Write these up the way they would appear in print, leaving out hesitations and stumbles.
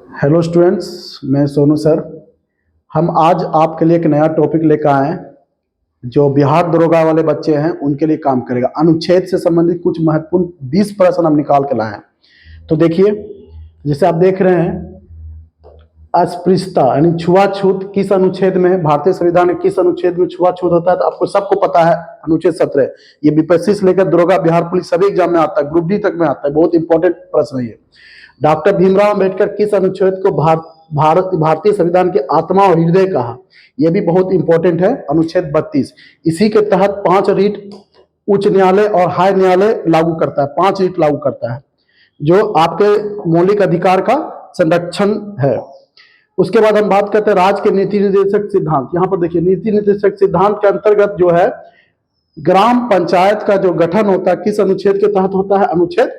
Hello students, मैं Sonu sir. हम आज आपके लिए एक नया टॉपिक लेकर आए हैं जो बिहार दरोगा वाले बच्चे हैं उनके लिए काम करेगा। अनुच्छेद से संबंधित कुछ महत्वपूर्ण 20 प्रश्न हम निकाल के लाए हैं। तो देखिए, जैसे आप देख रहे हैं, अस्पृश्यता यानी छुआछूत किस अनुच्छेद में है? भारतीय संविधान के किस अनुच्छेद में छुआछूत होता है? तो आपको सबको पता है, अनुच्छेद 17। ये बीपीएससी से लेकर दरोगा, बिहार पुलिस सभी एग्जाम में आता है, ग्रुप डी तक में आता है। बहुत इंपॉर्टेंट प्रश्न है ये। डॉक्टर भीमराव अंबेडकर किस अनुच्छेद को भारतीय संविधान की आत्मा और हृदय कहा? यह भी बहुत इंपॉर्टेंट है, अनुच्छेद 32। इसी के तहत 5 रीट उच्च न्यायालय और हाई न्यायालय लागू करता है, 5 रीट लागू करता है, जो आपके मौलिक अधिकार का संरक्षण है। उसके बाद हम बात करते हैं राज्य के नीति निर्देशक सिद्धांत। यहाँ पर देखिए, नीति निर्देशक सिद्धांत के अंतर्गत जो है ग्राम पंचायत का जो गठन होता है किस अनुच्छेद के तहत होता है? अनुच्छेद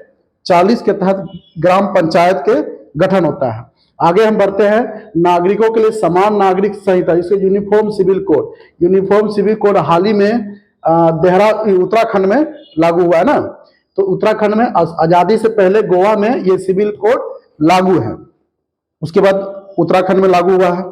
40 के तहत ग्राम पंचायत के गठन होता है। आगे हम बढ़ते हैं, नागरिकों के लिए समान नागरिक संहिता, इसको uniform civil code. Uniform civil code हाल ही में उत्तराखंड में लागू हुआ है ना। तो उत्तराखंड में आजादी से पहले गोवा में ये सिविल कोड लागू है, उसके बाद उत्तराखंड में लागू हुआ है।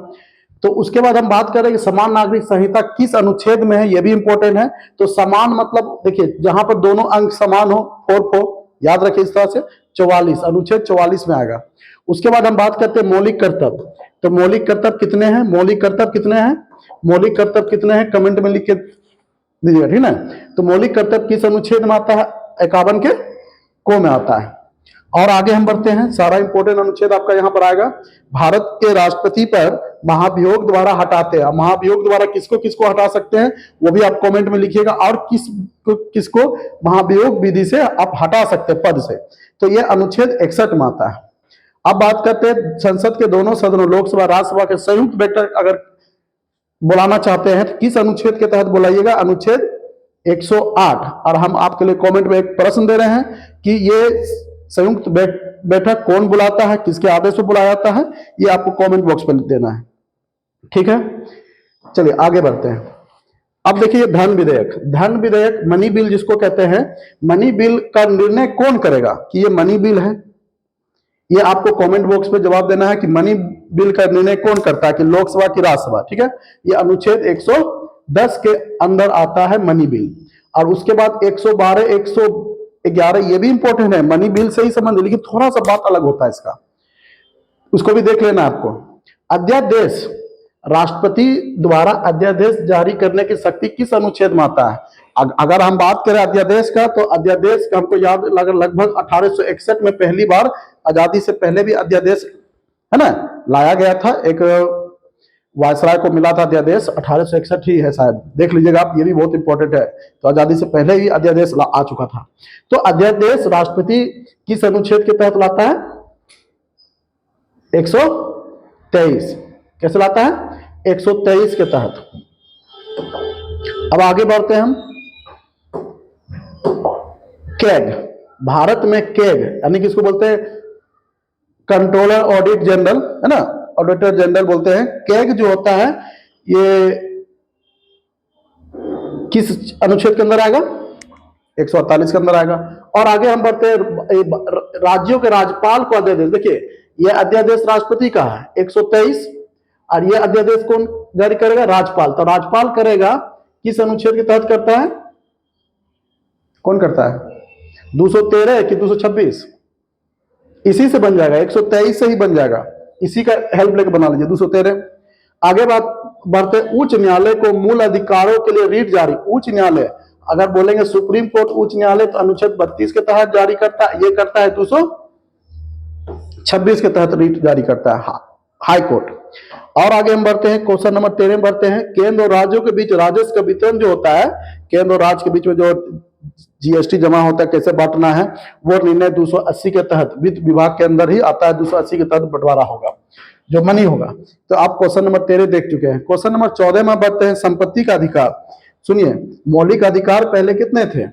तो उसके बाद हम बात करें कि समान नागरिक संहिता किस अनुच्छेद में है, यह भी इंपॉर्टेंट है। तो समान मतलब देखिए, जहां पर दोनों अंक समान हो, 4 याद रखिए इस तरह से, 44, अनुच्छेद 44 में आएगा। उसके बाद हम बात करते हैं मौलिक कर्तव्य। तो मौलिक कर्तव्य कितने हैं? मौलिक कर्तव्य कितने हैं? मौलिक कर्तव्य कितने हैं? कमेंट में लिख के दीजिएगा, ठीक है। तो मौलिक कर्तव्य किस अनुच्छेद में आता है? 51 के को में आता है। और आगे हम बढ़ते हैं, सारा इंपॉर्टेंट अनुच्छेद आपका यहाँ पर आएगा। भारत के राष्ट्रपति पर महाभियोग द्वारा हटाते हैं। महाभियोग द्वारा किसको किसको हटा सकते हैं वो भी आप कमेंट में लिखिएगा, और किसको महाभियोग विधि से आप हटा सकते हैं पद से। तो ये अनुच्छेद 61 में आता है। अब बात करते हैं संसद के दोनों सदनों, लोकसभा राज्यसभा के संयुक्त बैठक अगर बुलाना चाहते हैं तो किस अनुच्छेद के तहत बुलाइएगा? अनुच्छेद 108। और हम आपके लिए कमेंट में एक प्रश्न दे रहे हैं कि ये संयुक्त बैठक कौन बुलाता है, किसके आदेश पर बुलाया जाता है, ये आपको कमेंट बॉक्स में देना है, ठीक है। चलिए आगे बढ़ते हैं। अब देखिए, धन विधेयक। धन विधेयक, मनी बिल जिसको कहते हैं, मनी बिल का निर्णय कौन करेगा कि ये मनी बिल है? ये आपको कमेंट बॉक्स में जवाब देना है कि मनी बिल का निर्णय कौन करता है, कि लोकसभा की राज्यसभा, ठीक है। ये अनुच्छेद 110 के अंदर आता है मनी बिल। और उसके बाद 112, 111 ये भी इंपॉर्टेंट है, मनी बिल से ही संबंध, लेकिन थोड़ा सा बात अलग होता है इसका, उसको भी देख लेना आपको। अध्यादेश, राष्ट्रपति द्वारा अध्यादेश जारी करने की शक्ति किस अनुच्छेद में आता है? अगर हम बात करें अध्यादेश का, तो अध्यादेश का हमको याद लगभग 1861 में पहली बार, आजादी से पहले भी अध्यादेश है ना लाया गया था। एक वायसराय को मिला था अध्यादेश, 1861 ही है शायद, देख लीजिएगा आप, ये भी बहुत इंपॉर्टेंट है। तो आजादी से पहले ही अध्यादेश आ चुका था। तो अध्यादेश राष्ट्रपति किस अनुच्छेद के तहत लाता है? 123। कैसे लाता है? 123 के तहत। अब आगे बढ़ते हैं हम। कैग, भारत में कैग यानी किसको बोलते हैं? कंट्रोलर ऑडिट जनरल, है ना, ऑडिटर जनरल बोलते हैं। कैग जो होता है ये किस अनुच्छेद के अंदर आएगा? 148 के अंदर आएगा। और आगे हम बढ़ते हैं, राज्यों के राज्यपाल को अध्यादेश। देखिए, यह अध्यादेश राष्ट्रपति का है 123, और यह अध्यादेश कौन जारी करेगा? राज्यपाल। तो राज्यपाल करेगा, किस अनुच्छेद के तहत करता है? कौन करता है? 213 कि 226? इसी से बन जाएगा, 123 से ही बन जाएगा, इसी का हेल्प लेकर बना लीजिए, 213। आगे बात बढ़ते, उच्च न्यायालय को मूल अधिकारों के लिए रीट जारी। उच्च न्यायालय, अगर बोलेंगे सुप्रीम कोर्ट उच्च न्यायालय, तो अनुच्छेद 32 के तहत जारी करता है, ये करता है 226 के तहत रीट जारी करता है हाई कोर्ट। और आगे हम बढ़ते हैं, क्वेश्चन नंबर 13 में बढ़ते हैं। केंद्र और राज्यों के बीच राजस्व का वितरण जो होता है, केंद्र और राज्य के बीच में जो जीएसटी जमा होता है, कैसे बांटना है, वो निर्णय 280 के तहत वित्त विभाग के अंदर ही आता है। 280 के तहत बंटवारा होगा, जो मनी होगा। तो आप क्वेश्चन नंबर 13 देख चुके हैं। क्वेश्चन नंबर 14 में बढ़ते हैं, संपत्ति का अधिकार। सुनिए, मौलिक अधिकार पहले कितने थे?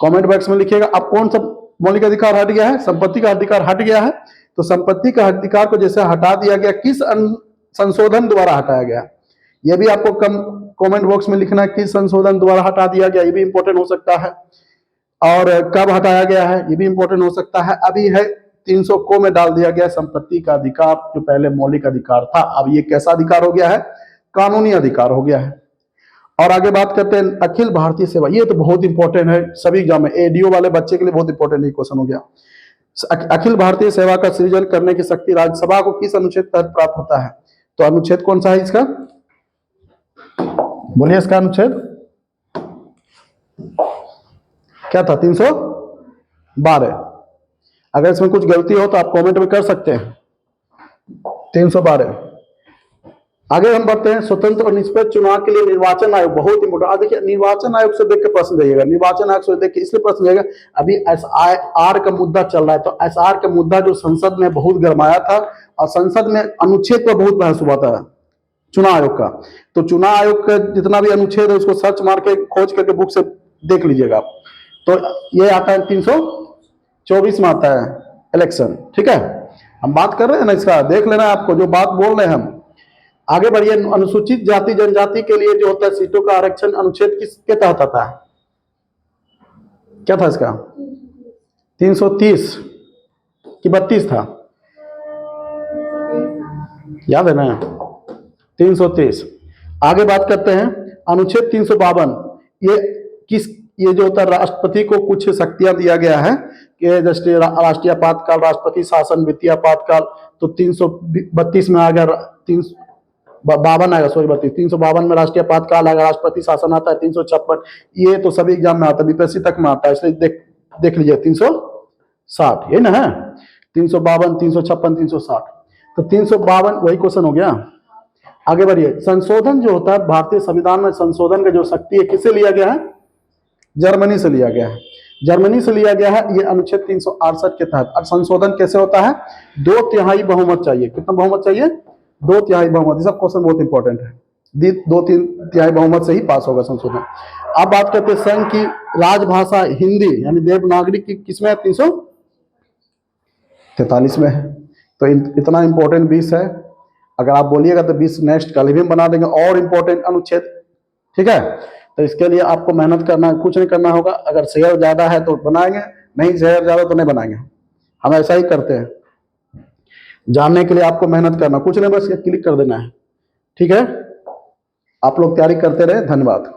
कमेंट बॉक्स में लिखिएगा, अब कौन सा मौलिक अधिकार हट गया है? संपत्ति का अधिकार हट गया है। तो संपत्ति का अधिकार को जैसे हटा दिया गया, किस संशोधन द्वारा हटाया गया, यह भी आपको कमेंट बॉक्स में लिखना है, किस संशोधन द्वारा हटा दिया गया, ये भी इंपॉर्टेंट हो सकता है। और कब हटाया गया है, ये भी इंपॉर्टेंट हो सकता है। अभी है 300 को में डाल दिया गया संपत्ति का अधिकार, जो पहले मौलिक अधिकार था, अब ये कैसा अधिकार हो गया है? कानूनी अधिकार हो गया है। और आगे बात करते हैं अखिल भारतीय सेवा। ये तो बहुत इंपॉर्टेंट है सभी एग्जाम में, एडीओ वाले बच्चे के लिए बहुत इंपॉर्टेंट क्वेश्चन हो गया। अखिल भारतीय सेवा का सृजन करने की शक्ति राज्यसभा को किस अनुच्छेद तहत प्राप्त होता है? तो अनुच्छेद कौन सा है इसका? बोलिए इसका अनुच्छेद क्या था? 312। अगर इसमें कुछ गलती हो तो आप कमेंट में कर सकते हैं। 312। आगे हम बढ़ते हैं, स्वतंत्र और निष्पक्ष चुनाव के लिए निर्वाचन आयोग, बहुत इंपोर्टेंट। देखिए निर्वाचन आयोग से देख के प्रश्न जाइएगा, निर्वाचन आयोग से देख के इसलिए प्रश्न जाएगा, अभी एसआईआर का मुद्दा चल रहा है, तो एसआर का मुद्दा जो संसद में बहुत गरमाया था और संसद में अनुच्छेद पर बहुत बहस हुआ था चुनाव आयोग का। तो चुनाव आयोग का जितना भी अनुच्छेद है उसको सर्च मार के खोज करके बुक से देख लीजिएगा। तो ये आता है 324 में आता है इलेक्शन। ठीक है, हम बात कर रहे हैं ना इसका, देख लेना आपको जो बात बोल रहे हैं हम। आगे बढ़िए, अनुसूचित जाति जनजाति के लिए जो होता है सीटों का आरक्षण अनुच्छेद किसके तहत आता है? क्या था इसका? 330 कि 32 था, याद है ना? 330। आगे बात करते हैं अनुच्छेद 352। ये जो होता है राष्ट्रपति को कुछ शक्तियां दिया गया है कि जैसे राष्ट्रीय आपातकाल, राष्ट्रपति शासन, वित्तीय आपातकाल। तो 332 में आ गया, 352 आएगा, सॉरी 32, 352 में राष्ट्रीय आपातकाल आएगा, राष्ट्रपति शासन आता है 356। ये तो सभी एग्जाम में आता है, बीपीएससी तक में आता है, इसलिए देख लीजिए 360, ये ना है 352, 356, 360। तो 352 वही क्वेश्चन हो गया। आगे बढ़िए, संशोधन जो होता है भारतीय संविधान में, संशोधन का जो शक्ति है किससे लिया गया है? जर्मनी से लिया गया है। जर्मनी से लिया गया है ये अनुच्छेद 368 के तहत। अब संशोधन कैसे होता है? 2/3 बहुमत चाहिए। कितना बहुमत चाहिए? 2/3 बहुमत। ये सब क्वेश्चन बहुत इंपॉर्टेंट है, 2/3 बहुमत से ही पास होगा संशोधन। अब बात करते हैं संघ की राजभाषा हिंदी यानी देवनागरी की किसमें है? 343 में है। तो इतना इंपॉर्टेंट 20 है। अगर आप बोलिएगा तो 20 नेक्स्ट कल भी हम बना देंगे और इंपॉर्टेंट अनुच्छेद। ठीक है, तो इसके लिए आपको मेहनत करना, कुछ नहीं करना होगा। अगर शेयर ज्यादा है तो बनाएंगे, नहीं शेयर ज्यादा तो नहीं बनाएंगे। हम ऐसा ही करते हैं। जानने के लिए आपको मेहनत करना, कुछ नहीं, बस क्लिक कर देना है। ठीक है, आप लोग तैयारी करते रहे। धन्यवाद।